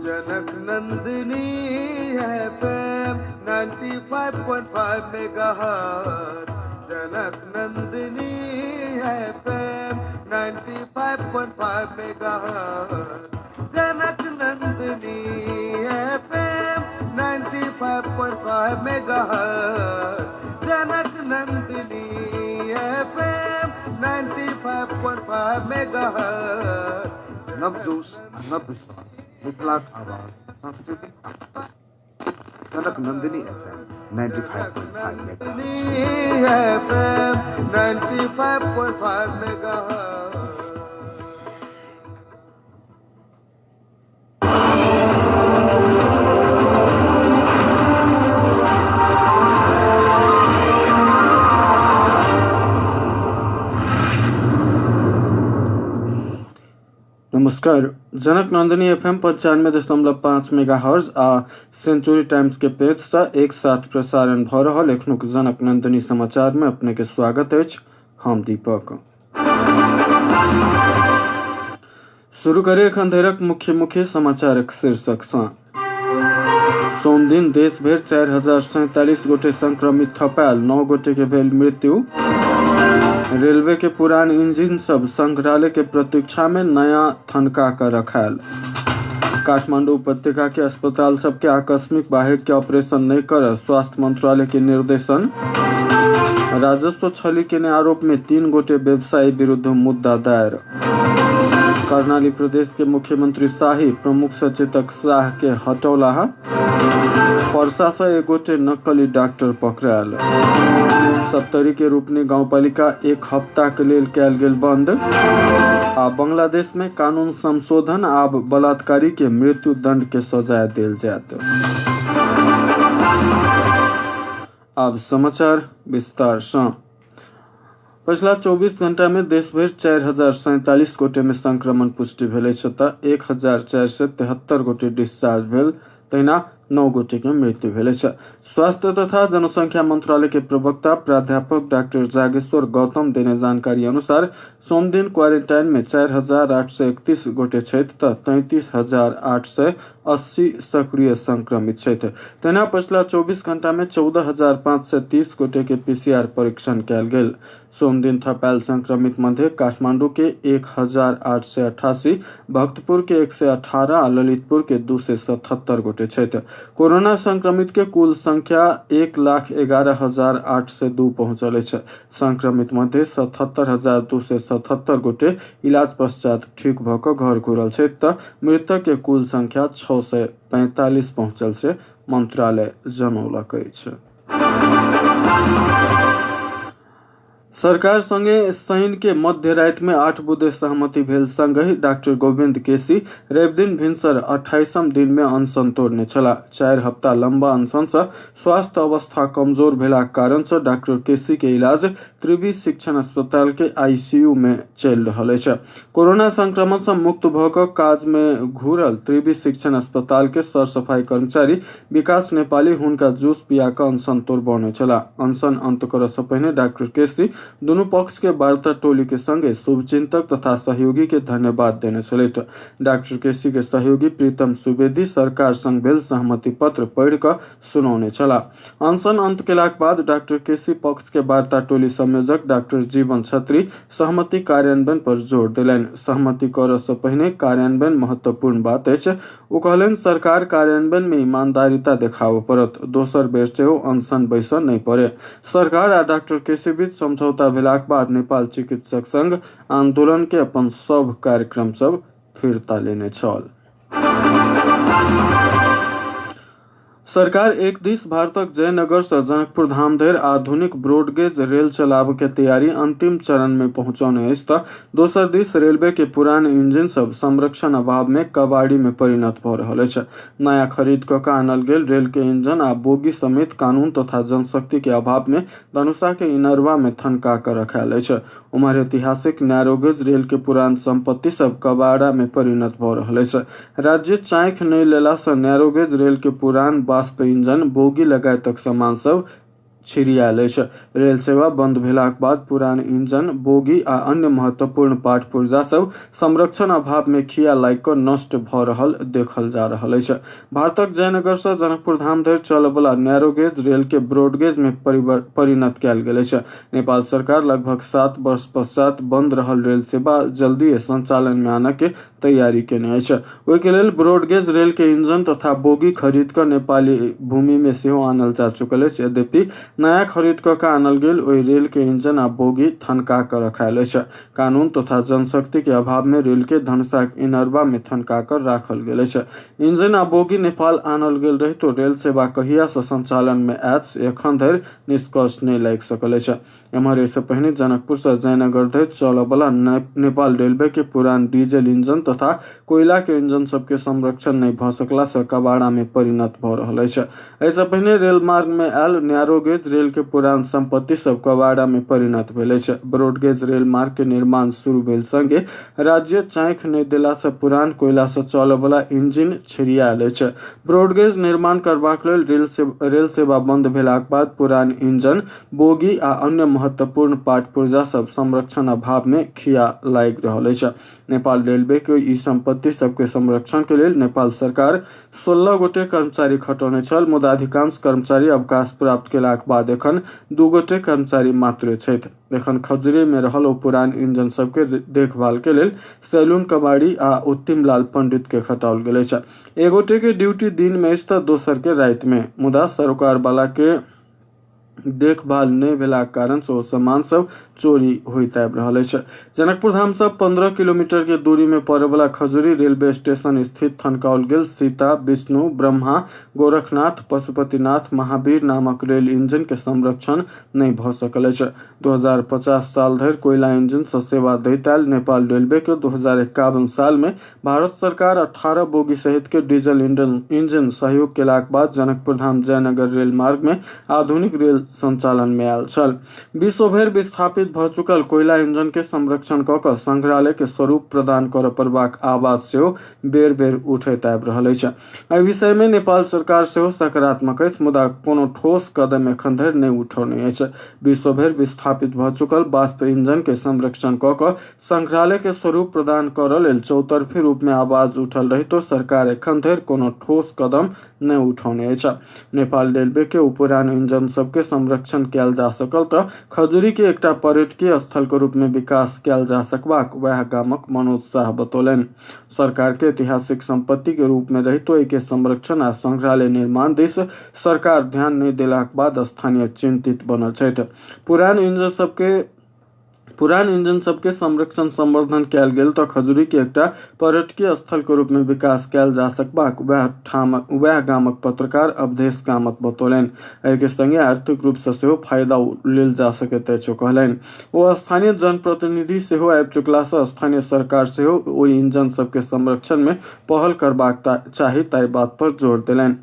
जनक Nandini FM 95.5 megahertz, जनक Nandini FM 95.5 megahertz, जनक Nandini FM 95.5 megahertz, जनक Nandini FM 95.5 megahertz. नवजोश, नवविश्वास, विकलांग आवाज, सांस्कृतिक एकता, जनक नंदिनी FM 95.5 मेगाहर्ट्ज। नमस्कार। जनक नंदिनी FM 95.5 मेगाहर्ट्ज आ सेंचुरी टाइम्स के पेज से एक साथ प्रसारण भ रहल एखनुक जनक नंदिनी समाचार में अपने के स्वागत अछि। हम दीपक। शुरू करे एखन धरिक मुख्य समाचारक शीर्षक सँ। सोम दिन देश भरि 4047 गोटे संक्रमित थपायल, 9 गोटे के भेल मृत्यु। रेलवे के पुरान इंजन सब संग्रहालय के प्रतीक्षा में नया थनका कर रखायल। काठमांडू उपत्यका के अस्पताल सबके आकस्मिक बाहर के ऑपरेशन नहीं कर स्वास्थ्य मंत्रालय के निर्देशन। राजस्व छली के आरोप में 3 गोटे व्यवसायी विरुद्ध मुद्दा दायर। कर्णाली प्रदेश के मुख्यमंत्री शाही प्रमुख सचेतक शाह के हटौला। परसा से 1 गोटे नकली डॉक्टर पकड़ायल। 70 के रूपनी गांवपालिका 1 हफ्ता के लेल कैल गेल बंद। आ बांग्लादेश में कानून संशोधन, आब बलात्कारी के मृत्यु दंड के सजाय देल जायत। अब समाचार विस्तार से। पिछला 24 घंटा में देश भर 4047 गोटे में संक्रमण पुष्टि भेल अछि त 1473 गोटे डिस्चार्ज भेल, तहिना 9 गोटे के मृत्यु भेल अछि। स्वास्थ्य तथा जनसंख्या मंत्रालय के प्रवक्ता प्राध्यापक डॉक्टर जागेश्वर गौतम देने जानकारी अनुसार सोम दिन क्वारंटाइन में 4831 गोटे छथि त 33880 सक्रिय संक्रमित छथि। तहिना पिछला 24 घंटा में 14530 गोटे के PCR परीक्षण कैल गेल। सोम दिन थपायल संक्रमित मध्य काठमांडू के 1888, भक्तपुर के 118 आ ललितपुर के 277 गोटे छथि। कोरोना संक्रमित के कुल संख्या 1,11,802 पहुंचल अछि। संक्रमित मध्य 77,277 गोटे इलाज पश्चात ठीक भ क घर घुरल छथि त मृतक के कुल संख्या 645 पहुंचल से मंत्रालय जनौलक अछि। सरकार संगे शनि के मध्य राति में 8 बुधे सहमति भेल संगहि डॉक्टर गोविंद केसी रवि दिन भिनसर 28 दिन में अनशन तोड़ने छला। 4 हफ्ता लंबा अनशन से स्वास्थ्य अवस्था कमजोर भेला कारण से डॉक्टर केसी के इलाज त्रिवी शिक्षण अस्पताल के ICU में चल रहल अछि। कोरोना संक्रमण से मुक्त भ क काज में घुरल त्रिवी शिक्षण अस्पताल के सर सफाई कर्मचारी विकास नेपाली हुनका जूस पिया क अनशन तोड़बने छला। अनशन अंत करय से पहिने डॉक्टर केसी दोनों पक्ष के वार्ता टोली के संगे शुभचिंतक तथा सहयोगी के धन्यवाद देने छलैथ। डॉक्टर केसी के सहयोगी प्रीतम सुवेदी सरकार संग भेल सहमति पत्र पढ़ि क सुनौने छला। अनशन अंत केलाक बाद डॉक्टर केसी पक्ष के वार्ता टोली संयोजक डॉक्टर जीवन छत्री सहमति कार्यान्वयन पर जोर देलनि। सहमति करय से पहिने कार्यान्वयन महत्वपूर्ण बात अछि। ओ कहलनि सरकार कार्यान्वयन में ईमानदारिता देखाबऽ पड़त। दोसर बेर सेहो अनशन बैसऽ नहीं पड़े। सरकार आ डॉक्टर केसी बीच समझौता भेलाक बाद नेपाल चिकित्सक संघ आंदोलन के अपन सब कार्यक्रम सब फिरता लेने छल। सरकार एक दिस भारतक जयनगर से जनकपुर धाम धरि आधुनिक ब्रॉडगेज रेल चलाब के तैयारी अंतिम चरण में पहुंचौने अछि त दोसर दिस रेलवे के पुरान इंजन सब संरक्षण अभाव में कबाड़ी में परिणत भ रहल अछि। नया खरीद क के आनल गेल रेल के इंजन आ बोगी समेत कानून तथा जनशक्ति के अभाव में धनुषा के इनरवा में थनका कर रखायल अछि। उमहर ऐतिहासिक नैरोगेज रेल के पुरान संपत्ति सब कबाड़ा में परिणत भ रहल अछि। राज्य चाँख नहीं लेला से नैरोगेज रेल के पुरान वाष्प इंजन बोगी लगायतक सामान सब छिरियाल अछि। रेल सेवा बंद भेलाक बाद पुरान इंजन, बोगी आ अन्य महत्वपूर्ण पार्ट पुर्जा सब संरक्षण अभाव में खिया लागि कऽ नष्ट भऽ रहल देखल जा रहल अछि। भारतक जयनगर से जनकपुर धाम धरि चलय वाला नैरो गेज रेल के ब्रॉडगेज में परिणत कयल गेल अछि। नेपाल सरकार लगभग 7 वर्ष पश्चात बंद रहल रेल सेवा जल्दी संचालन में आनय के तैयारी केने अछि। ओहि के लेल ब्रॉडगेज रेल के इंजन तथा बोगी खरीद कऽ नेपाली भूमि में सेहो आनल जा चुकल अछि। यद्यपि नया खरीद कऽ आनल गेल ओहि रेल के इंजन आ बोगी थनका कऽ रखायल अछि। कानून तथा जनशक्ति के अभाव में रेल के धनुषाक इनरबा में थनका कऽ राखल गेल अछि। इंजन आ बोगी नेपाल आनल गेल रही तो रेल सेवा कहिया से संचालन में आयत एखन धरि निष्कर्ष नहीं लागि सकल अछि। एम्हर इससे पहिने जनकपुर से जयनगर धरि चलय वाला नेपाल रेलवे के पुरान डीजल इंजन तथा कोयला के इंजन सबके संरक्षण नहीं भऽ सकला से कबाड़ा में परिणत भऽ रहल अछि। एहिसँ पहिने रेल मार्ग में आयल नैरो गेज रेल के पुरान संपत्ति सब कबाड़ा में परिणत भेल अछि। ब्रॉडगेज रेल मार्ग के निर्माण शुरू भेल संगे राज्य चाँखि नहीं देला से पुरान कोयला से चलय वाला इंजन छिरियाल अछि। ब्रॉडगेज निर्माण करबाक लेल रेल सेवा बंद भेलाक बाद पुरान इंजन, बोगी आ अन्य महत्वपूर्ण पार्ट पुर्जा सब संरक्षण अभाव में खिया लागि रहल अछि। नेपाल रेलवे के ई संपत्ति सबके संरक्षण के लेल नेपाल सरकार 16 गोटे कर्मचारी खटौने छल, मुदा अधिकांश कर्मचारी अवकाश प्राप्त केलाक बाद एखन 2 गोटे कर्मचारी मात्र छथि। एखन खजुरी में रहल ओ पुरान इंजन सबके देखभाल के लेल सैलून कबाड़ी आ उत्तिम लाल पंडित के खटाओल गेल अछि। एक गोटे के ड्यूटी दिन में अछि तऽ दोसर के रात में, मुदा सरोकार वाला के देखभाल नहीं भेलाक कारण से सामान सब चोरी होइत आबि रहल अछि। जनकपुर धाम से 15 किलोमीटर के दूरी में पड़े वाला खजुरी रेलवे स्टेशन स्थित थनकाओल गेल सीता, विष्णु, ब्रह्मा, गोरखनाथ, पशुपतिनाथ, महावीर नामक रेल इंजन के संरक्षण नहीं भऽ सकल अछि। 2050 साल धरि कोयला इंजन से सेवा दैत आयल नेपाल रेलवे के 2051 साल में भारत सरकार 18 बोगी सहित के डीजल इंजन सहयोग केलाक बाद जनकपुर धाम जयनगर रेल मार्ग में आधुनिक रेल संचालन में आयल छल। विश्व भरि विस्थापित भऽ चुकल कोयला इंजन के संरक्षण कऽ कऽ संग्रहालय के स्वरूप प्रदान करऽ पड़बाक आवाज सेहो बेर बेर उठैत आबि रहल अछि। एहि विषय में नेपाल सरकार सेहो सकारात्मक अछि, मुदा कोनो ठोस कदम एखन धरि नहीं उठौने अछि। विश्व भरि विस्थापित भऽ चुकल वाष्प इंजन के संरक्षण कऽ कऽ संग्रहालय के स्वरूप प्रदान करऽ लेल चौतरफी रूप में आवाज उठल रही तो सरकार एखन धरि कोनो ठोस कदम नहीं उठौने अछि। नेपाल रेलवे के पुरान इंजन सबके संरक्षण कयल जा सकल तऽ खजुरी के एकटा पर्यटकीय स्थल के रूप में विकास कयल जा सकबाक वएह गामक मनोज शाह बतौलनि। सरकार के ऐतिहासिक संपत्ति के रूप में रहितो के संरक्षण आ संग्रहालय निर्माण दिस सरकार ध्यान नहीं देलाक बाद स्थानीय चिंतित बनल छथि। पुरान इंजन सबके संरक्षण संवर्धन कयल गेल तऽ खजुरी के एकटा पर्यटकीय स्थल के रूप में विकास कयल जा सकबाक वएह गामक पत्रकार अवधेश कामत बतौलनि। एहि के संगे आर्थिक रूप से सेहो फायदा लेल जा सकैत अछि कहलनि। ओ स्थानीय जनप्रतिनिधि सेहो आबि चुकला से स्थानीय सरकार सेहो ओहि इंजन सबके संरक्षण में पहल करबाक चाही ताहि बात पर जोर देलनि।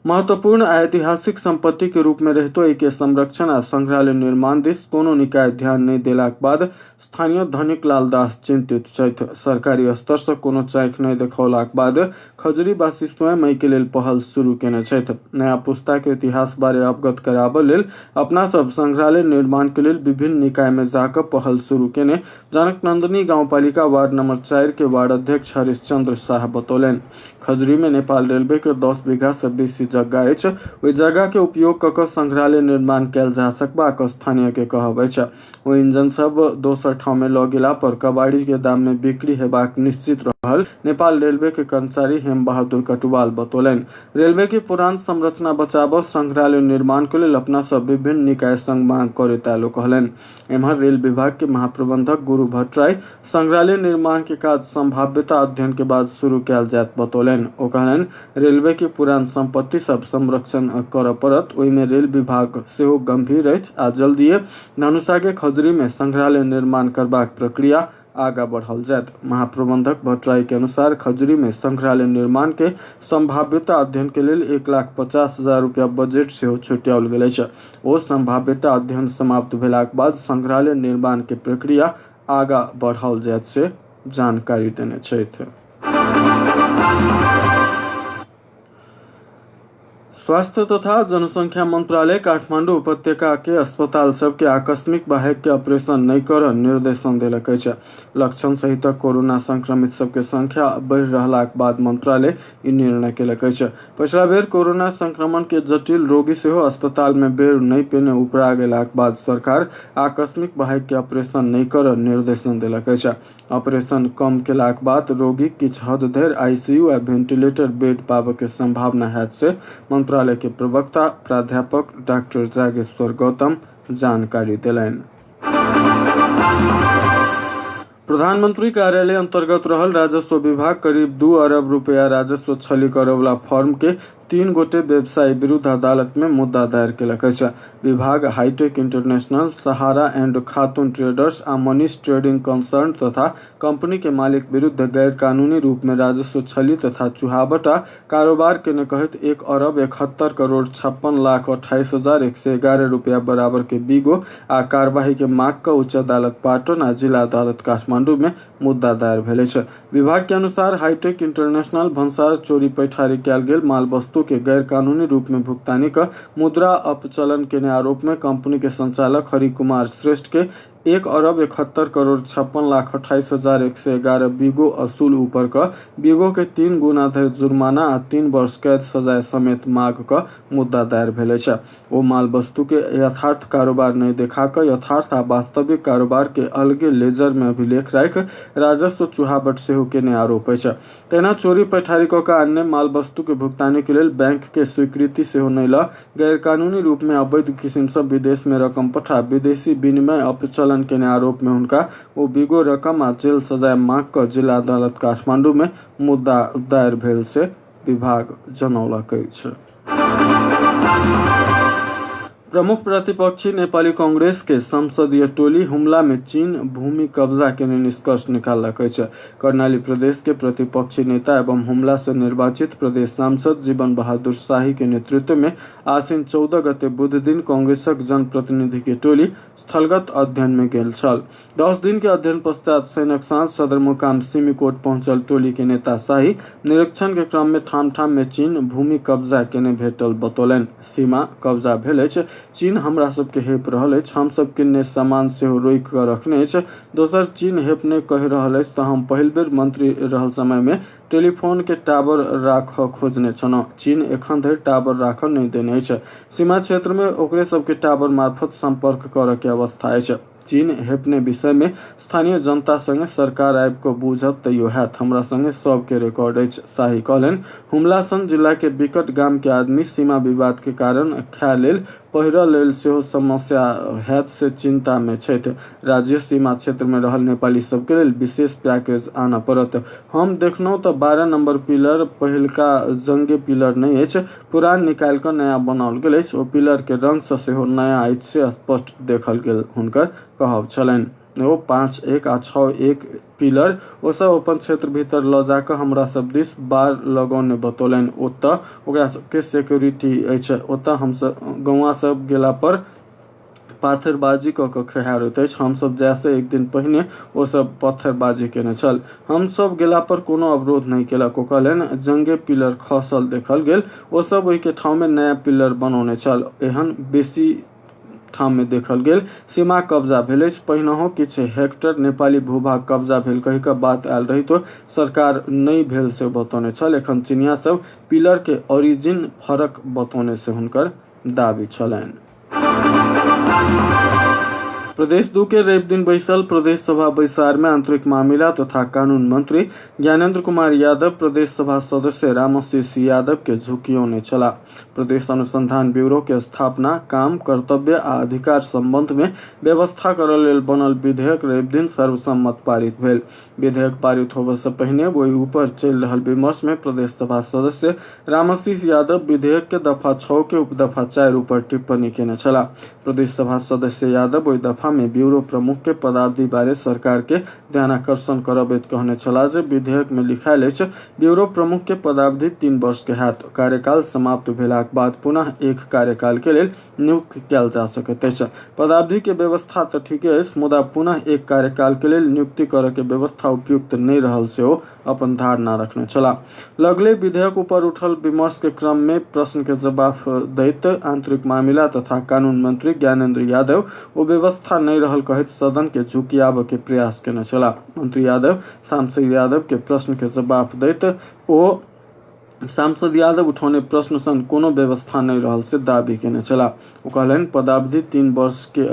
महत्वपूर्ण आ ऐतिहासिक संपत्ति के रूप में रहितो के संरक्षण आ संग्रहालय निर्माण दिस कोनो निकाय ध्यान नहीं देलाक बाद स्थानीय धनिक लाल दास चिंतित छथि। सरकारी स्तर से कोनो चाँखि नहीं देखौलाक बाद खजुरीवासी स्वयं एहि के लेल पहल शुरू केने छथि। नया पुस्ता के इतिहास बारे अवगत कराबऽ लेल अपना सब संग्रहालय निर्माण के लेल विभिन्न निकाय में जाकर पहल शुरू केने जनक नंदिनी गांवपालिका वार्ड नंबर 4 के वार्ड अध्यक्ष हरिश्चंद्र शाह बतौलनि। खजुरी में नेपाल रेलवे के 10 बीघा से बेसी जगह अछि। ओहि जगह के उपयोग कऽ संग्रहालय निर्माण कयल जा सकबाक स्थानीय के कहब अछि। ओ इंजन सब दोसर ठाव में लऽ गेला पर कबाड़ी के दाम में बिक्री हेबाक निश्चित रहल नेपाल रेलवे के कर्मचारी हेम बहादुर कटुवाल बतौलनि। रेलवे के पुरान संरचना बचाबऽ संग्रहालय निर्माण के लेल अपना सब विभिन्न निकाय संग मांग करैत आलो कहलनि। एम्हर रेल विभाग के महाप्रबंधक गुरु भट्टराय संग्रहालय निर्माण के काज संभाव्यता अध्ययन के बाद शुरू कयल जायत बतौलनि। ओ कहलनि रेलवे के पुरान संपत्ति सब संरक्षण करऽ पड़त, ओहि में रेल विभाग सेहो गंभीर अछि आ जल्दीए धनुषा के खजुरी में संग्रहालय निर्माण करबाक प्रक्रिया आगा बढ़ाओल जायत। महाप्रबंधक भट्टराय के अनुसार खजुरी में संग्रहालय निर्माण के संभाव्यता अध्ययन के लेल 1,50,000 रुपया बजट सेहो छुट्याओल गेल अछि। ओ संभाव्यता अध्ययन समाप्त भेलाक बाद संग्रहालय निर्माण के प्रक्रिया आगा बढ़ाओल जायत से जानकारी देने छथि। स्वास्थ्य तथा जनसंख्या मंत्रालय काठमाडौँ उपत्यका के अस्पताल सबके आकस्मिक बाहेक के ऑपरेशन नहीं कर निर्देशन दिलक अछि। लक्षण सहित कोरोना संक्रमित सबके संख्या बढ़ रहलाक बाद मंत्रालय ई निर्णय केलक अछि। पिछला बेर कोरोना संक्रमण के जटिल रोगी सेहो अस्पताल में बेर नहीं पेने उपरा गेलाक बाद सरकार आकस्मिक बाहेक के ऑपरेशन नहीं कर निर्देशन दिलक अछि। ऑपरेशन कम केलाक बाद रोगी किछ हद धरि आईसीयू आ वेंटिलेटर बेड पाबय के संभावना हैत से मंत्रालय के प्रवक्ता प्राध्यापक डॉक्टर जागेश्वर गौतम जानकारी दिलैन। प्रधानमंत्री कार्यालय अंतर्गत रहल राजस्व विभाग करीब 2 अरब रुपया राजस्व छली करवला फर्म के 3 गोटे व्यवसायी विरुद्ध अदालत में मुद्दा दायर केलक अछि। विभाग hi tech international, Sahara and Khatoon traders uh Manish trading concern तथा कंपनी के मालिक विरुद्ध गैर कानूनी रूप में राजस्व छली तथा चुहावटा कारोबार के कहत 1 अरब 71 करोड़ 56 लाख 28,111 रुपया बराबर के बीगो आ कार्यवाही के माग का उच्च अदालत पाटन आ जिला अदालत काठमांडू में मुद्दा दायर भेल अछि। विभाग के अनुसार हाईटेक इंटरनेशनल भंसार चोरी पैठारी कैल गेल माल वस्तु के गैर कानूनी रूप में भुगतानी का मुद्रा अपचलन के आरोप में कंपनी के संचालक हरि कुमार श्रेष्ठ के 1 अरब 71 करोड़ 56 लाख 28,111 बीगो असूल ऊपर का बीगो के 3 गुना धरि जुर्माना आ 3 वर्ष कैद सजाए समेत मांग का मुद्दा दायर भेल अछि। ओ माल वस्तु के यथार्थ कारोबार नहीं देखा कर यथार्थ आ वास्तविक कारोबार के अलगे लेजर में अभिलेख राख राजस्व चुहावट सेहो केने आरोप अछि। तेना चोरी पैठारी का अन्य माल वस्तु के भुगतानी के लेल बैंक के स्वीकृति सेहो नहीं ल गैर कानूनी रूप में अवैध किस्म से विदेश में रकम पठा विदेशी विनिमय अपचलन के आरोप में उनका वो बीगो रकम आ जेल सजाए मांग कर जिला अदालत काठमांडू में मुद्दा दायर भेल से विभाग जनौलक अछि। प्रमुख प्रतिपक्षी नेपाली कांग्रेस के संसदीय टोली हुमला में चीन भूमि कब्जा के निष्कर्ष निकालक अछि। कर्णाली प्रदेश के प्रतिपक्षी नेता एवं हुमला से निर्वाचित प्रदेश सांसद जीवन बहादुर शाही के नेतृत्व में आसीन 14 गते बुध दिन कांग्रेसक जनप्रतिनिधि के टोली स्थलगत अध्ययन में गेल छल। 10 दिन के अध्ययन पश्चात सैनक सांझ सदरमुकाम सिमीकोट पहुंचल टोली के नेता शाही निरीक्षण के क्रम में ठाम ठाम में चीन भूमि कब्जा केने भेटल बतौलन। सीमा कब्जा भेल अछि, चीन हमरा सबके हेप रहल अछि, हम सब किन्ने सामान सेहो रोक कर रखने अछि। दोसर चीन हेपने कह रहल अछि तऽ हम पहिल बेर मंत्री रहल समय में टेलीफोन के टावर राख खोजने छलहुँ। चीन एखन धरि टावर राख नहीं देने अछि। सीमा क्षेत्र में ओकरे सबके टावर मार्फत संपर्क करऽ के अवस्था अछि। चीन हेपने विषय में स्थानीय जनता संगे सरकार आबि कऽ बूझत तैयो हैत, हमरा संगे सबके रिकॉर्ड अछि। शाही कहलनि हुमला सन जिला के बिकट गाम के आदमी सीमा विवाद के कारण खाय लेल पहिरऽ लेल सेहो समस्या हैत से चिंता में छथि। राज्य सीमा क्षेत्र में रहल नेपाली सबके लेल विशेष पैकेज आना पड़त। हम देखलहुँ तऽ 12 नंबर पिलर पहिलका जंगे पिलर नहीं अछि, पुरान निकालि कऽ नया बनाओल गेल अछि। ओ पिलर के रंग से सेहो नया अछि से स्पष्ट देखल गेल हुनकर कहब छलनि। ओ 5-1 आ 6-1 पिलर ओ सब अपन क्षेत्र भीतर ल जाकर हमरा सब दिस बार लगौने बतौलन। ओतऽ ओकरा सबके सिक्योरिटी अछि। ओतऽ हम सब गौवा सब गेला पर पाथरबाजी कऽ के खहार होइत अछि। हम सब जैसे एक दिन पहिने ओ सब पत्थरबाजी केने छल, हम सब गेला पर कोनो अवरोध नहीं केलक। ओ कहलनि जंगे पिलर खसल देखल गेल, ओ सब ओहि के ठाव में नया पिलर बनौने छल। एहन बेसी ठाम में देखल गेल सीमा कब्जा भेल अछि। पहिनहो किछ हेक्टर नेपाली भूभाग कब्जा भेल कहि कऽ बात आयल रही तो सरकार नहीं भेल से बतौने छल। एखन चिनिया सब पिलर के ओरिजिन फरक बतौने से हुनकर दावी छलनि। प्रदेश 2 के रवि दिन बैसल प्रदेश सभा बैसार में आंतरिक मामला तथा कानून मंत्री ज्ञानेंद्र कुमार यादव प्रदेश सभा सदस्य रामाशीष यादव के झुकियोने चला। प्रदेश अनुसंधान ब्यूरो के स्थापना, काम, कर्तव्य आ अधिकार संबंध में व्यवस्था करल लेल बनल विधेयक रवि दिन सर्वसम्मत पारित भेल। विधेयक पारित होबे से पहिने वही ऊपर चल रहल विमर्श में प्रदेश सभा सदस्य रामाशीष यादव विधेयक के दफा 6 के उपदफा 4 ऊपर टिप्पणी केने छला। प्रदेश सभा सदस्य यादव ओहि दफा सभा में ब्यूरो प्रमुख के पदावधि बारे सरकार के ध्यानाकर्षण करबैत कहने छला जे विधेयक में लिखायल अछि ब्यूरो प्रमुख के पदावधि 3 वर्ष के हैत। कार्यकाल समाप्त भेलाक बाद पुनः एक कार्यकाल के लेल नियुक्त कयल जा सकैत अछि। पदावधि के व्यवस्था तऽ ठीके अछि, मुदा पुनः एक कार्यकाल के लेल नियुक्ति करय के व्यवस्था उपयुक्त नहीं रहल सेहो अपन धारणा रखने छला। लगले विधेयक ऊपर उठल विमर्श के क्रम में प्रश्न के जवाब दैत आंतरिक मामला तथा कानून मंत्री ज्ञानेंद्र यादव वो व्यवस्था नहीं रहल कहैत सदन के झुकियाब के प्रयास केने छला। मंत्री यादव सांसद यादव के प्रश्न के जवाब दैत ओ सांसद यादव उठौने प्रश्न सन कोनो व्यवस्था नहीं रहल से दाबी केने छला। ओ कहलनि पदावधि 3 वर्ष के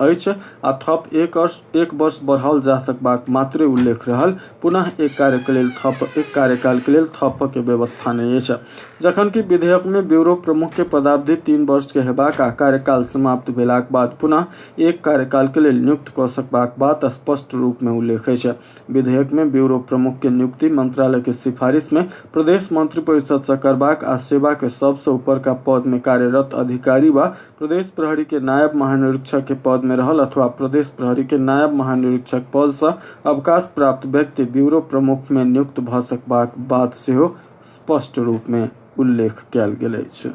अछि आ थप एक वर्ष बढ़ाओल जा सकबाक मात्रे उल्लेख रहल, पुनः एक कार्यकाल के लेल थप के व्यवस्था नहीं अछि। जखन कि विधेयक में ब्यूरो प्रमुख के पदावधि 3 वर्ष के हेबाक आ कार्यकाल समाप्त भेलाक बाद पुनः एक कार्यकाल के लेल नियुक्त कऽ सकबाक बात स्पष्ट रूप में उल्लेख अछि। विधेयक में ब्यूरो प्रमुख के नियुक्ति मंत्रालय के सिफारिश में प्रदेश मंत्रिपरिषद सँ करबाक आ सेवा के सबसे ऊपर का पद में कार्यरत अधिकारी वा प्रदेश प्रहरी के नायब महानिरीक्षक के पद में रहल अथवा प्रदेश प्रहरी के नायब महानिरीक्षक पद से अवकाश प्राप्त व्यक्ति ब्यूरो प्रमुख में नियुक्त भ सकबाक बात सेहो स्पष्ट रूप में उल्लेख कयल गेल अछि।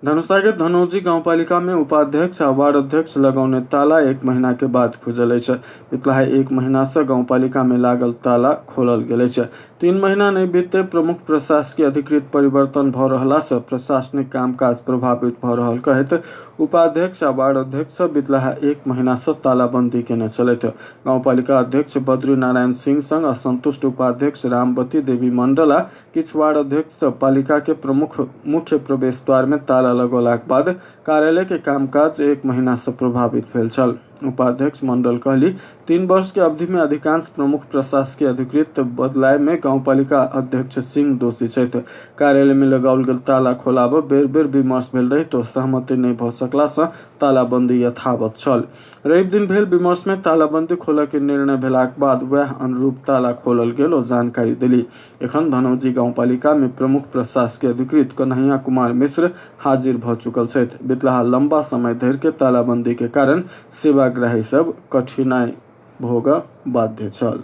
धनुषा के धनौजी गाउँपालिका में उपाध्यक्ष आ वार्ड अध्यक्ष लगौने ताला 1 महीना के बाद खुजल अछि। पिछला 1 महीना से गाउँपालिका में लागल ताला खोलल गेल अछि। 3 महीना नहीं बीते प्रमुख प्रशासकीय अधिकृत परिवर्तन भ रहला से प्रशासनिक कामकाज प्रभावित भ रहल कहैत उपाध्यक्ष आ वार्ड अध्यक्ष बितला 1 महीना से तालाबंदी केने चलैत। गाउँपालिका अध्यक्ष बद्री नारायण सिंह संग असंतुष्ट उपाध्यक्ष रामवती देवी मंडल आ किछु वार्ड अध्यक्ष पालिका के मुख्य प्रवेश द्वार में ताला लगौलाक बाद कार्यालय के कामकाज 1 महीना से प्रभावित भेल छल। उपाध्यक्ष मंडल कहली 3 वर्ष के अवधि में अधिकांश प्रमुख प्रशासकीय अधिकृत बदलाव में गाउँपालिका अध्यक्ष सिंह दोषी छथि। कार्यालय में लगाओल गेल ताला खोलाब बेर बेर विमर्श भेल रही तो सहमति नहीं भ सकला से तालाबंदी यथावत छल। रवि दिन भेल विमर्श में तालाबंदी खोलय के निर्णय भेलाक बाद वह अनुरूप ताला खोलल गेल ओ जानकारी दिली। एखन धनौजी गाउँपालिका में प्रमुख प्रशासकीय अधिकृत कन्हैया कुमार मिश्र हाजिर भ चुकल छथि। बितला लंबा समय धरि के तालाबंदी के कारण सेवाग्राही सब कठिनाई भोग बाध्य छल।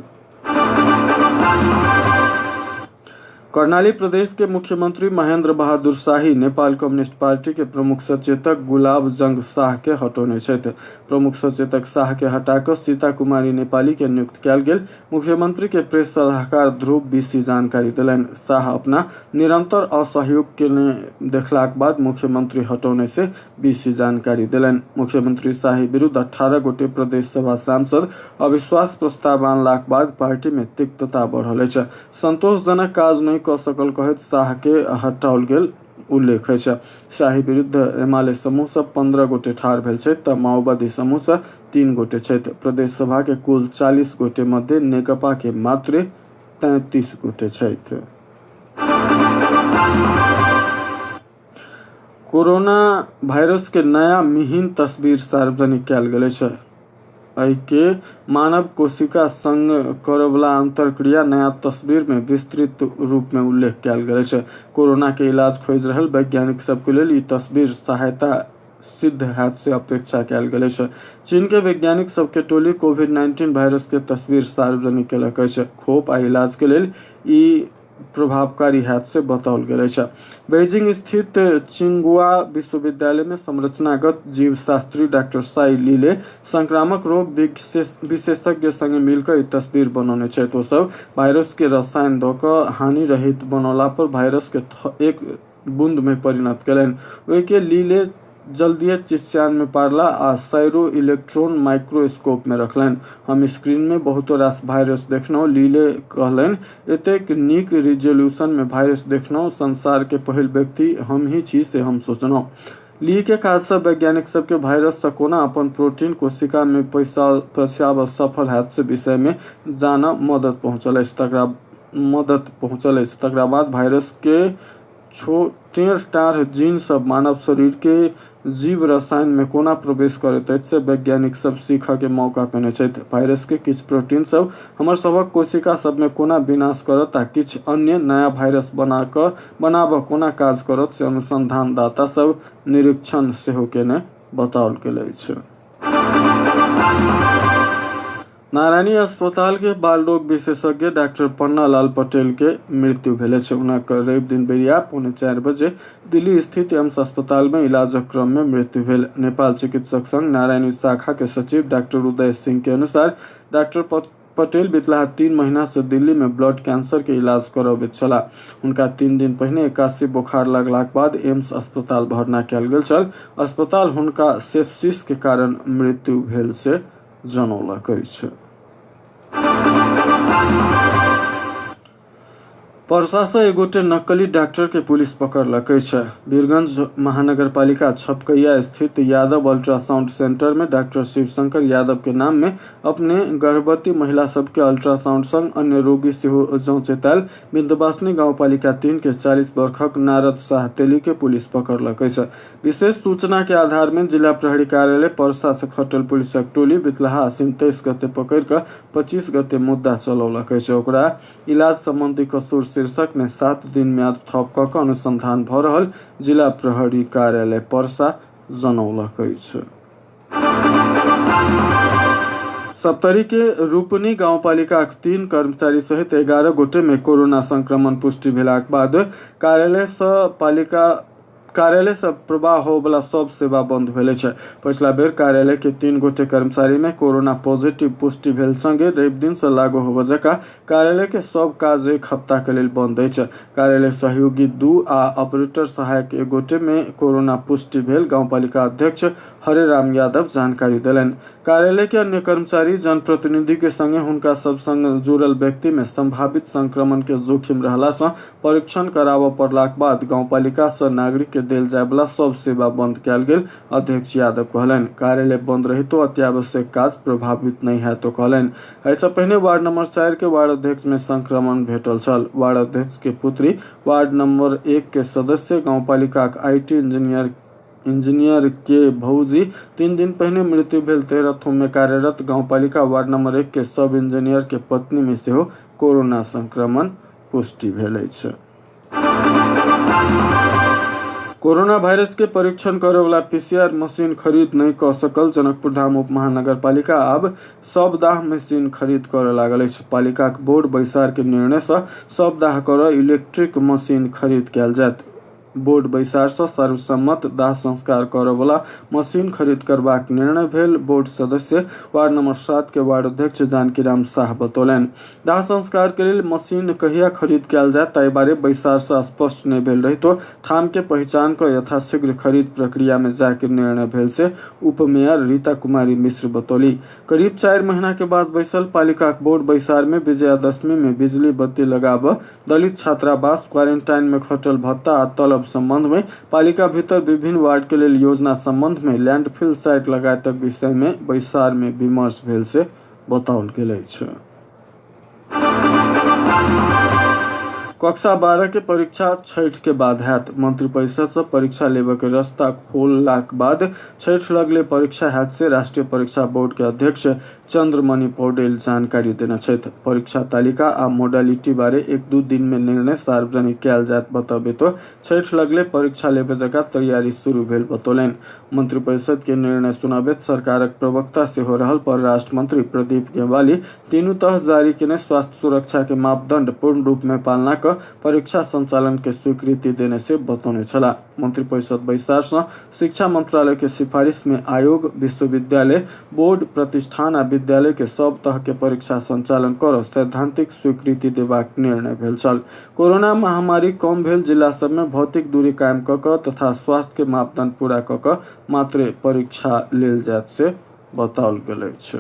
कर्णाली प्रदेश के मुख्यमंत्री महेंद्र बहादुर शाही नेपाल कम्युनिस्ट पार्टी के प्रमुख सचेतक गुलाब जंग शाह के हटौने छथि। प्रमुख सचेतक शाह के हटाकर सीता कुमारी नेपाली के नियुक्त कयल गेल। मुख्यमंत्री के प्रेस सलाहकार ध्रुव बीसी जानकारी दिलनि। शाह अपना निरंतर असहयोग के देखलाक बाद मुख्यमंत्री हटौने से बीसी जानकारी दिलनि। मुख्यमंत्री शाही विरुद्ध 18 गोटे प्रदेश सभा सांसद अविश्वास प्रस्ताव आनलाक बाद पार्टी में तिक्तता बढ़ल अछि। संतोषजनक काज नहीं क सकल कहैत शाह के हटाओल गेल उल्लेख अछि। शाही विरुद्ध एमाले समूह से 15 गोटे ठार भेल छथि तऽ माओवादी समूह से 3 गोटे छथि। प्रदेश सभा के कुल 40 गोटे मध्य नेकपा के मात्र 33 गोटे छथि। कोरोना वायरस के नया मिहिन तस्वीर सार्वजनिक कयल गेल अछि। एहि के मानव कोशिका संग करवला अंतरक्रिया नया तस्वीर में विस्तृत रूप में उल्लेख कयल गेल अछि। कोरोना के इलाज खोज रहल वैज्ञानिक सब के लेल ई तस्वीर सहायता सिद्ध हैत से अपेक्षा कयल गेल अछि। चीन के वैज्ञानिक सब के टोली कोविड-19 वायरस के तस्वीर सार्वजनिक केलक अछि। खोप आ इलाज के लेल ई प्रभावकारी हैत से बताओल गेल अछि। बेजिंग स्थित चिंगुआ विश्वविद्यालय में संरचनागत जीवशास्त्री डॉक्टर साई लीले संक्रामक रोग विशेषज्ञ संग मिलकर तस्वीर बनौने छथि। ओ सब वायरस के रसायन दऽ कऽ हानि रहित बनौला पर वायरस के एक बूंद में परिणत कयलनि। ओहि के लीले जल्दीए चिस्यान में पारला आ साइरो इलेक्ट्रॉन माइक्रोस्कोप में रखलनि। हम स्क्रीन में बहुत रास वायरस देखलहुँ, लीले कहलनि। एतेक नीक रिजोल्यूशन में वायरस देखलहुँ, संसार के पहिल व्यक्ति हम ही छी से हम सोचलहुँ। ली के काज से वैज्ञानिक सबके वायरस से कोना अपन प्रोटीन कोशिका में पसाब सफल हैत से विषय में जानऽ मदद पहुँचल अछि। तकरा बाद वायरस के टेढ़ टाढ़ जीन सब मानव शरीर के जीव रसायन में कोना प्रवेश करैत अछि से वैज्ञानिक सब सीखऽ के मौका पेने छथि। वायरस के किछ प्रोटीन सब हमर सबक कोशिका सब में कोना विनाश करत आ किछ अन्य नया वायरस बनाबऽ कोना काज करत से अनुसंधानदाता सब निरीक्षण सेहो केने बताओल गेल अछि। नारायणी अस्पताल के बाल रोग विशेषज्ञ डॉक्टर पन्ना लाल पटेल के मृत्यु भेल छै। हुनकर रवि दिन बेरिया 3:45 बजे दिल्ली स्थित एम्स अस्पताल में इलाजक क्रम में मृत्यु भेल। नेपाल चिकित्सक संघ नारायणी शाखा के सचिव डॉक्टर उदय सिंह के अनुसार डॉक्टर पटेल बितला 3 महीना से दिल्ली में ब्लड कैंसर के इलाज करबैत छला। उनका 3 दिन पहिने 81 बोखार लगलाक बाद एम्स अस्पताल भर्ना कयल गेल छल। अस्पताल हुनका सेप्सिस के कारण मृत्यु भेल से जनौलक अछि। पर्सा से एगोटे नकली डॉक्टर के पुलिस पकड़लक अछि। वीरगंज महानगरपालिका छपकैया स्थित यादव अल्ट्रासाउंड सेंटर में डॉक्टर शिवशंकर यादव के नाम में अपने गर्भवती महिला सबके अल्ट्रासाउंड संग अन्य रोगी सेहो जांचैत आयल विंध्यवासिनी गांवपालिका 3 के 40 वर्षक नारद शाह तेली के पुलिस पकड़लक अछि। विशेष सूचना के आधार में जिला प्रहरी कार्यालय पर्सा से खटल पुलिसक टोली बितलाहा 23 गते पकड़ कर 25 गते मुद्दा चलौलक अछि। ओकरा इलाज संबंधी कसूर शीर्षक में 7 दिन म्याद थप क के अनुसंधान भ रहल जिला प्रहरी कार्यालय पर्सा जनौलक अछि। सप्तरी के रूपनी गांवपालिका 3 कर्मचारी सहित 11 गोटे में कोरोना संक्रमण पुष्टि भेलाक बाद कार्यालय से प्रवाह हो वाला सब सेवा बंद भेल छै। पिछला बेर कार्यालय के 3 गोटे कर्मचारी में कोरोना पॉजिटिव पुष्टि भेल संगे रवि दिन से लागू होबे जका कार्यालय के सब काज 1 हफ्ता के लेल बंद अछि। कार्यालय सहयोगी 2 आ ऑपरेटर सहायक 1 गोटे में कोरोना पुष्टि भेल गांवपालिका अध्यक्ष हरे राम यादव जानकारी देलन। कार्यालय के अन्य कर्मचारी जनप्रतिनिधि के संगे हुनका सब संग जुड़ल व्यक्ति में संभावित संक्रमण के जोखिम रहला से परीक्षण कराबऽ पड़लाक बाद गांवपालिका से नागरिक के देल जाय वाला सब सेवा बंद कयल गेल। अध्यक्ष यादव कहलन कार्यालय बंद रही तो अत्यावश्यक काज प्रभावित नहीं है तो कहलन। ऐसा पहले वार्ड नंबर 4 के वार्ड अध्यक्ष में संक्रमण भेटल छल। वार्ड अध्यक्ष के पुत्री वार्ड नंबर 1 के सदस्य गांवपालिका IT इंजीनियर के भौजी 3 दिन पहले मृत्यु भेल तेरथुम में कार्यरत गांवपालिका वार्ड नंबर 1 के सब इंजीनियर के पत्नी में सेहो कोरोना संक्रमण पुष्टि भेल अछि। कोरोना वायरस के परीक्षण करे वाला PCR मशीन खरीद नहीं कर सकल जनकपुर धाम उप महानगरपालिका अब शवदाह मशीन खरीद करे लागल अछि। पालिका के बोर्ड बैसार के निर्णय से शवदाह कर इलेक्ट्रिक मशीन खरीद कयल जायत। बोर्ड बैसार से सर्वसम्मत दाह संस्कार करे वाला मशीन खरीद करबाक निर्णय भेल। बोर्ड सदस्य वार्ड नंबर 7 के वार्ड अध्यक्ष जानकी राम शाह बतौलन। दाह संस्कार के लिए मशीन कहिया खरीद कयल जाय ताहि बारे बैसार से स्पष्ट नहीं भेल रही तो ठाम के पहचान कर यथाशीघ्र खरीद प्रक्रिया में जाके निर्णय भेल से उप मेयर रीता कुमारी मिश्र बतौली। करीब 4 महीना के बाद बैसल पालिका बोर्ड बैसार में विजयादशमी में बिजली बत्ती लगाब, दलित छात्रावास, क्वारंटाइन में खटल भत्ता आ तलब संबंध में पालिका भीतर विभिन्न वार्ड के लिए योजना संबंध में लैंडफिल साइट लगायतक विषय में बैसार में विमर्श भेल से बताओल गेल अछि। कक्षा 12 के परीक्षा छठ के बाद हैत। मंत्रिपरिषद से परीक्षा लेबे के रास्ता खोललाक बाद छठ लगले परीक्षा हैत से राष्ट्रीय परीक्षा बोर्ड के अध्यक्ष चंद्रमणि पौडेल जानकारी देने छथि। परीक्षा तालिका आ मोडालिटी बारे 1-2 दिन में निर्णय सार्वजनिक कयल जायत बताबे तो छठ लगले परीक्षा लेबे जका तैयारी शुरू भेल बतौलन। मंत्रिपरिषद के निर्णय सुनाबैत सरकारक प्रवक्ता से हो रहल परराष्ट्र मंत्री प्रदीप गेवाली तीनों तह जारी केने स्वास्थ्य सुरक्षा के मापदंड पूर्ण रूप में पालना कर परीक्षा संचालन के स्वीकृति देने से बतौने छला। मंत्रिपरिषद बैसार से शिक्षा मंत्रालय के सिफारिश में आयोग, विश्वविद्यालय, बोर्ड, प्रतिष्ठान आ विद्यालय के सब तरह के परीक्षा संचालन कर सैद्धांतिक स्वीकृति देबाक निर्णय भेल छल। कोरोना महामारी कम भेल जिला सब में भौतिक दूरी कायम क तथा स्वास्थ्य के मापदंड पूरा क मात्र परीक्षा लेल जायत से बताओल गेल अछि।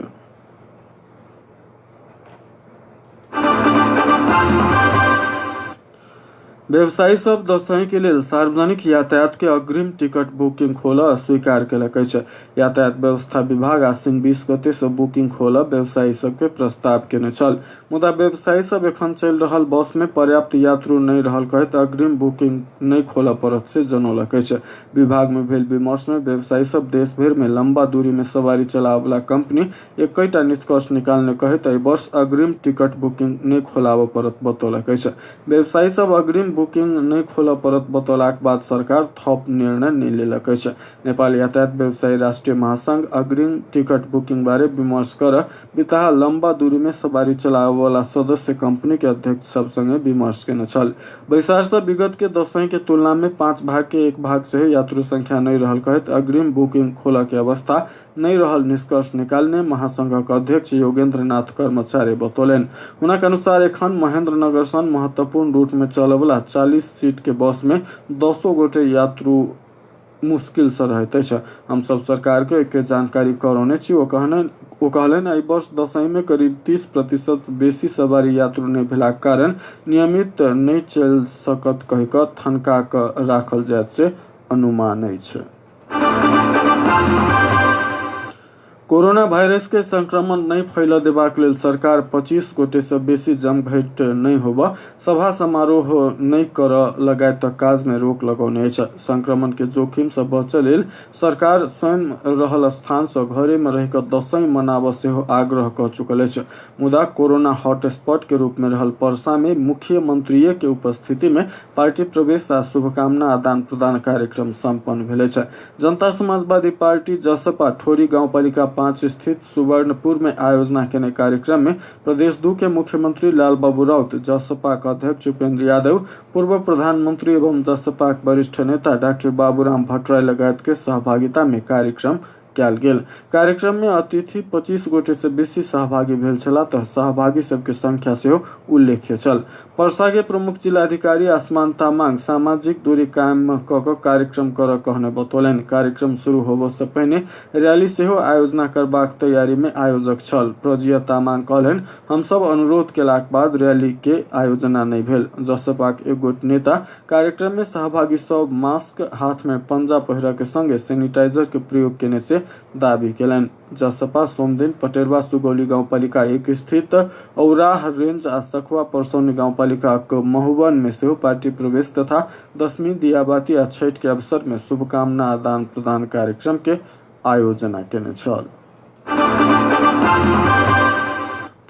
व्यवसायी सब दशहरी के लेल सार्वजनिक यातायात के अग्रिम टिकट बुकिंग खोलऽ स्वीकार केलक अछि। यातायात व्यवस्था विभाग आश्विन 20 गते से बुकिंग खोलऽ व्यवसायी सबके प्रस्ताव केने छल, मुदा व्यवसायी सब एखन चलि रहल बस में पर्याप्त यात्रु नहीं रहल कहैत अग्रिम बुकिंग नहीं खोलऽ पड़त से जनौलक अछि। विभाग में भेल विमर्श में व्यवसायी सब देश भर में लंबा दूरी में सवारी चलाबय वाला कंपनी एकटा निष्कर्ष निकालने कहैत एहि वर्ष अग्रिम टिकट बुकिंग नहीं खोलाबऽ पड़त बतौलक अछि। व्यवसायी सब अग्रिम बुकिंग नहीं खोलऽ पड़त बतौलाक बाद सरकार थप निर्णय नहीं लेलक अछि। नेपाल यातायात व्यवसायी राष्ट्रीय महासंघ अग्रिम टिकट बुकिंग बारे विमर्श कर बिताहा लंबा दूरी में सवारी चलाबय वाला सदस्य कंपनी के अध्यक्ष सब संगे विमर्श केने छल। बैसार से विगत के दशहरी के तुलना में 5 भाग के 1 भाग से यात्रु संख्या नहीं रहल कहैत अग्रिम बुकिंग खोलऽ के अवस्था नहीं रहल निष्कर्ष निकालने महासंघक अध्यक्ष योगेंद्र नाथ कर्मचारी बतौलन। हुनक अनुसार एखन महेंद्रनगर सन महत्वपूर्ण रूट में चलऽ वाला 40 सीट के बस में 200 गोटे यात्रु मुश्किल से रहैत अछि। हम सब सरकार के एक जानकारी करौने छी। ओ कहलन एहि वर्ष दशहरी में करीब 30% बेसी सवारी यात्रु नहीं भेलाक कारण नियमित नहीं चल सकत कहि कऽ थनका कऽ राखल जायत से अनुमान अछि। कोरोना वायरस के संक्रमण नहीं फैलऽ देबाक लेल सरकार 25 गोटे से बेसी जमघट नहीं होबऽ, सभा समारोह नहीं करऽ लगायत काज में रोक लगौने अछि। संक्रमण के जोखिम से बचऽ लेल सरकार स्वयं रहल स्थान से घरे में रहि कऽ दशहरी मनाबऽ सेहो आग्रह कऽ चुकल अछि। मुदा कोरोना हॉटस्पॉट के रूप में रहल पर्सा में मुख्यमंत्री के उपस्थिति में पार्टी प्रवेश आ शुभकामना आदान प्रदान कार्यक्रम संपन्न भेल अछि। जनता समाजवादी पार्टी जसपा ठोरी गाउँपालिका 5 स्थित सुवर्णपुर में आयोजना केने कार्यक्रम में प्रदेश 2 के मुख्यमंत्री लालबाबू राउत, जसपा का अध्यक्ष उपेंद्र यादव, पूर्व प्रधानमंत्री एवं जसपा वरिष्ठ नेता डॉक्टर बाबूराम भट्टराई लगायत के सहभागिता में कार्यक्रम कयल गेल। कार्यक्रम में अतिथि 25 गोटे से बेसी सहभागी भेल छला तऽ सहभागी सबके संख्या सेहो उल्लेख्य छल। पर्सा के प्रमुख जिलाधिकारी आसमान तामाङ सामाजिक दूरी कायम कऽ कऽ कार्यक्रम करऽ कहने बतौलन। कार्यक्रम शुरू होबऽ से पहिने रैली सेहो आयोजना करबाक तैयारी में आयोजक छल। प्रजिया तामाङ कहलन हम सब अनुरोध केलाक बाद रैली के आयोजना नहीं भेल। जसपाक एगो नेता कार्यक्रम में सहभागी सब मास्क, हाथ में पंजा पहिरऽ के संगे सैनिटाइजर के प्रयोग केने से दावी केलन। जसपा सोमदिन पटेरवा सुगौली गाउँपालिका 1 स्थित औराह रेंज आ सखुवा परसौनी गाउँपालिका महुवन में सेहो पार्टी प्रवेश तथा 10वीं दियाबाती आ छठ के अवसर में शुभकामना आदान प्रदान कार्यक्रम के आयोजना केने छल।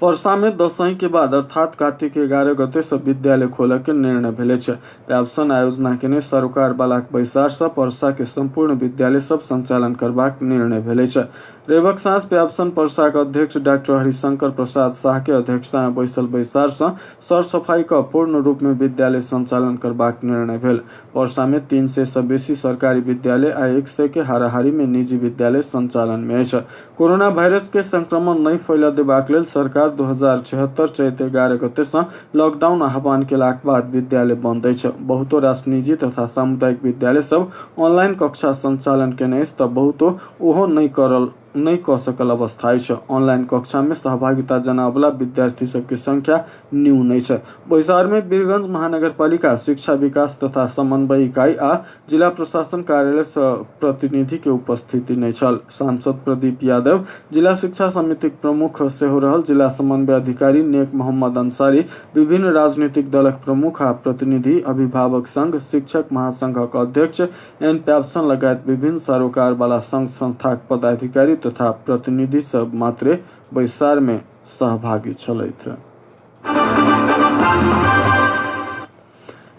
पर्सा में दशहरी के बाद अर्थात कार्तिक 11 गते से विद्यालय खोलऽ के निर्णय भेल अछि। व्यापसन आयोजना केने सरोकार बालाक बैसार से पर्सा के संपूर्ण विद्यालय सब संचालन करबाक निर्णय भेल अछि। रेवक सांस व्यापसन पर्सा के अध्यक्ष डॉक्टर हरिशंकर प्रसाद शाह के अध्यक्षता में बैसल बैसार से सर सफाई का पूर्ण रूप में विद्यालय संचालन करबाक निर्णय भेल। पर्सा में 300 से बेसी सरकारी विद्यालय आ 100 के हाराहारी में निजी विद्यालय संचालन में अछि। कोरोना वायरस के संक्रमण नहीं फैलऽ देबाक लेल सरकार 2076 चैत 11 गते से लॉकडाउन आह्वान केलाक बाद विद्यालय बंद अछि। बहुतो रास निजी तथा सामुदायिक विद्यालय सब ऑनलाइन कक्षा संचालन केने अछि तऽ बहुतो ओहो नहीं कऽ सकल अवस्था अछि। ऑनलाइन कक्षा में सहभागिता जनाबय वाला विद्यार्थी सबके संख्या न्यून अछि। बैसार में वीरगंज महानगरपालिका शिक्षा विकास तथा समन्वय इकाई आ जिला प्रशासन कार्यालय से प्रतिनिधि के उपस्थिति नहीं छल। सांसद प्रदीप यादव, जिला शिक्षा समिति प्रमुख सेहो रहल। जिला समन्वय अधिकारी नेक मोहम्मद अंसारी, विभिन्न राजनीतिक दलक प्रमुख आ प्रतिनिधि, अभिभावक संघ, शिक्षक महासंघक अध्यक्ष एन प्यापसन लगायत विभिन्न सरोकार वाला संघ संस्थाक पदाधिकारी तथा प्रतिनिधि सब मात्रे बैसार में सहभागी छलथि।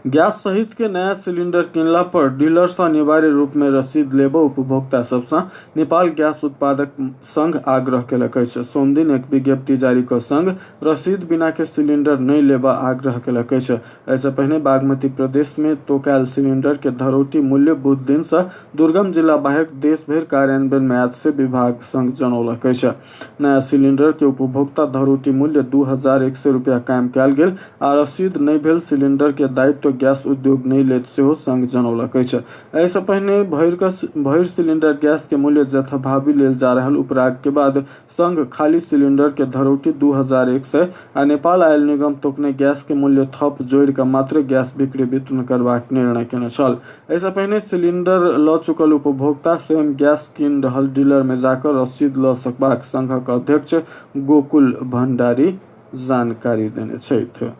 गैस सहित के नया सिलेंडर किनला पर डीलर से अनिवार्य रूप में रसीद लेबऽ उपभोक्ता सबसे नेपाल गैस उत्पादक संघ आग्रह केलक अछि। सोमदिन एक विज्ञप्ति जारी कऽ संघ रसीद बिना के सिलेंडर नहीं लेबऽ आग्रह केलक अछि। ऐसे पहिने बागमती प्रदेश में तोकायल सिलेंडर के धरोटी मूल्य बुध दिन से दुर्गम जिला बाहेक देश भर कार्यान्वयन में आयत से विभाग संघ जनौलक अछि। नया सिलेंडर के उपभोक्ता धरोटी मूल्य 2100 रुपया कायम कयल गेल आ रसीद नहीं भेल सिलेंडर के दायित्व गैस उद्योग नहीं लेत सेहो संघ जनौलक अछि। एहिसँ पहिने भरि सिलिंडर गैस के मूल्य जथाभावी लेल जा रहल उपराग के बाद संघ खाली सिलिंडर के धरौटी 2100 आ नेपाल आयल निगम तोकने गैस के मूल्य थप जोड़ि कऽ मात्र गैस बिक्री वितरण करबाक निर्णय केने छल। एहिसँ पहिने सिलिंडर लऽ चुकल उपभोक्ता स्वयं गैस कीन रहल डीलर में जाकर रसीद लऽ सकबाक संघक अध्यक्ष गोकुल भंडारी जानकारी देने छथि।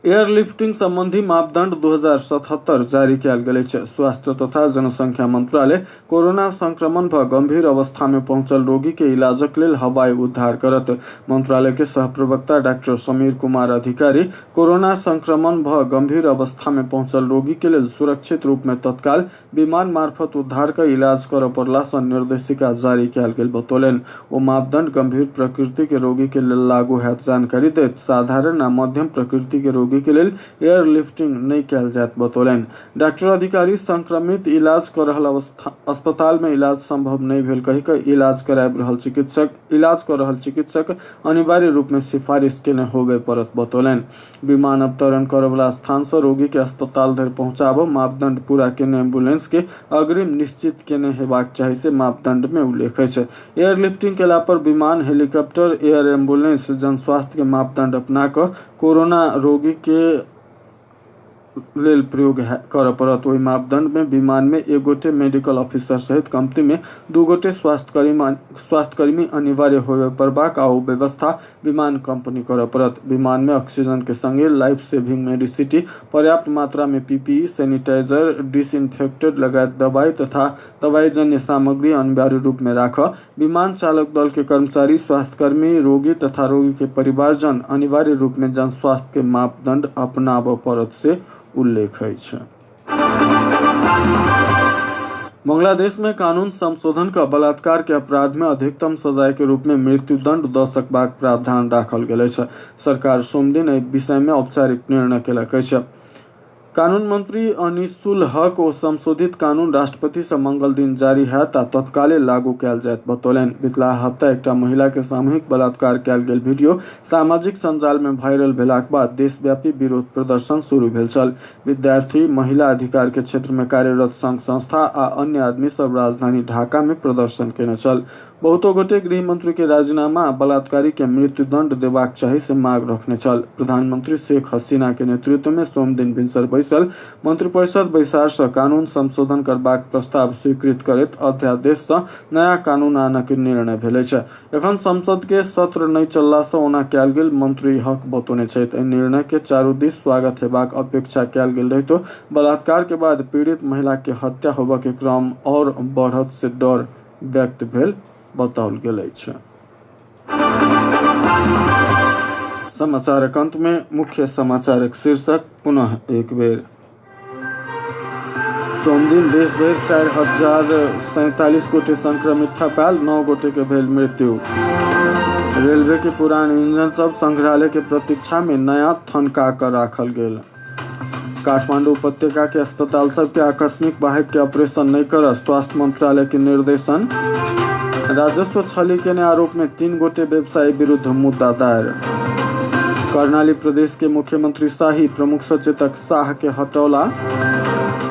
एयरलिफ्टिंग संबंधी मापदंड 2077 जारी कयल गेल अछि। स्वास्थ्य तथा जनसंख्या मंत्रालय कोरोना संक्रमण भ गंभीर अवस्था में पहुंचल रोगी के इलाजक लेल हवाई उद्धार करत। मंत्रालय के सहप्रवक्ता डॉक्टर समीर कुमार अधिकारी कोरोना संक्रमण भ गंभीर अवस्था में पहुंचल रोगी के लेल सुरक्षित रूप में तत्काल विमान मार्फत उद्धार का इलाज कर पड़ला से निर्देशिका जारी कयल गेल बतौलन। ओ मापदंड गंभीर प्रकृति के रोगी के लेल लागू हैत। जानकारी दैत साधारण आ मध्यम प्रकृति के रोगी के लेल एयरलिफ्टिंग नहीं कयल जायत बतौलन। डॉक्टर अधिकारी संक्रमित इलाज कर रहल अस्पताल में इलाज संभव नहीं भेल कहि के इलाज कर रहल चिकित्सक अनिवार्य रूप में सिफारिश केने होबे पड़त बतौलन। विमान अवतरण करे वाला स्थान से रोगी के अस्पताल धरि पहुंचाबो मापदंड पूरा केने एम्बुलेंस के अग्रिम निश्चित केने हेबाक चाही से मापदंड में उल्लेख है। एयरलिफ्टिंग केला पर विमान, हेलीकॉप्टर, एयर एम्बुलेंस जन स्वास्थ्य के मापदंड अपना कर कोरोना रोगी के लेल प्रयोग कर पड़त। वही मापदंड में विमान में 1 गोटे मेडिकल ऑफिसर सहित कम्पनी में 2 गोटे स्वास्थ्यकर्मी अनिवार्य होवे पड़बाक आ व्यवस्था विमान कंपनी कर पड़त। विमान में ऑक्सीजन के संगे लाइफ सेविंग मेडिसिटी, पर्याप्त मात्रा में पीपीई, सैनिटाइजर, डिसइंफेक्टेड लगायत दवाई तथा दवाई जन्य सामग्री अनिवार्य रूप में राख। विमान चालक दल के कर्मचारी, स्वास्थ्यकर्मी, रोगी तथा रोगी के परिवारजन अनिवार्य रूप में जन स्वास्थ्य के मापदंड अपनाब पड़त से उल्लेख है। बांग्लादेश में कानून संशोधन का बलात्कार के अपराध में अधिकतम सजाए के रूप में मृत्युदंड द सकबाक प्रावधान राखल गेल अछि। सरकार सोमदिन एहि विषय में औपचारिक निर्णय केलक अछि। कानून मंत्री अनिसुल हक ओ संशोधित कानून राष्ट्रपति से मंगल दिन जारी हैत आ तत्काले लागू कयल जायत बतौलन। बितला हफ्ता एकटा महिला के सामूहिक बलात्कार कयल गेल वीडियो सामाजिक संजाल में वायरल भेलाक बाद देशव्यापी विरोध प्रदर्शन शुरू भेल छल। विद्यार्थी, महिला अधिकार के क्षेत्र में कार्यरत संघ संस्था आ अन्य आदमी सब राजधानी ढाका में प्रदर्शन केने छल। बहुतो गोटे गृह मंत्री के राजीनामा बलात्कारी के मृत्युदंड देबाक चाही से मांग रखने छल। प्रधानमंत्री शेख हसीना के नेतृत्व में सोमदिन भिनसर बैसल मंत्रिपरिषद बैसार से कानून संशोधन करबाक प्रस्ताव स्वीकृत करैत अध्यादेश से नया कानून आनक निर्णय भेल छै। एखन संसद के सत्र नहीं चलला से ओना कयल गेल मंत्री हक बतौने छथि। एहि निर्णय के चारू दिस स्वागत हेबाक अपेक्षा कयल गेल रहितो बलात्कार के बाद पीड़ित महिला के हत्या होबा के क्रम और बढ़त से डर व्यक्त भेल बताओल गेल अछि। समाचारक अंत में मुख्य समाचारक शीर्षक पुनः एक बेर। सोमदिन देश भर 4047 गोटे संक्रमित थपाल, 9 गोटे के भेल मृत्यु। रेलवे के पुरान इंजन सब संग्रहालय के प्रतीक्षा में नया थनका कर राखल गेल। काठमांडू उपत्यका के अस्पताल सब के आकस्मिक बाहर के ऑपरेशन नहीं कर स्वास्थ्य मंत्रालय के निर्देशन। राजस्व छली के आरोप में 3 गोटे व्यवसायी विरुद्ध मुद्दा दायर। कर्णाली प्रदेश के मुख्यमंत्री शाही प्रमुख सचेतक शाह के हटौला।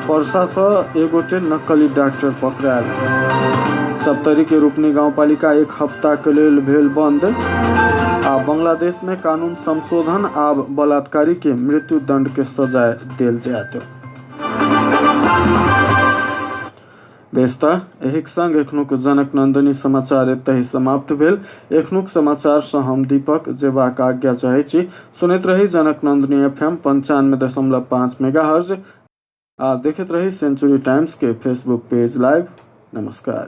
परसा से 1 गोटे नकली डॉक्टर पकड़ायल। सप्तरी के रूपनी गांवपालिका 1 हफ्ता के लेल भेल बंद। आ बांग्लादेश में कानून संशोधन, आब बलात्कारी के मृत्युदंड के सजाए देल जायत। बेस्ता एहिक संग एखनुक जनक नंदिनी समाचार एतहि समाप्त भेल। एखनुक समाचार से हम दीपक जेबाक आज्ञा चाहै छी। सुनैत रही जनक नंदिनी FM 95.5 मेगाहर्ज आ देखैत रही सेंचुरी टाइम्स के फेसबुक पेज लाइव। नमस्कार।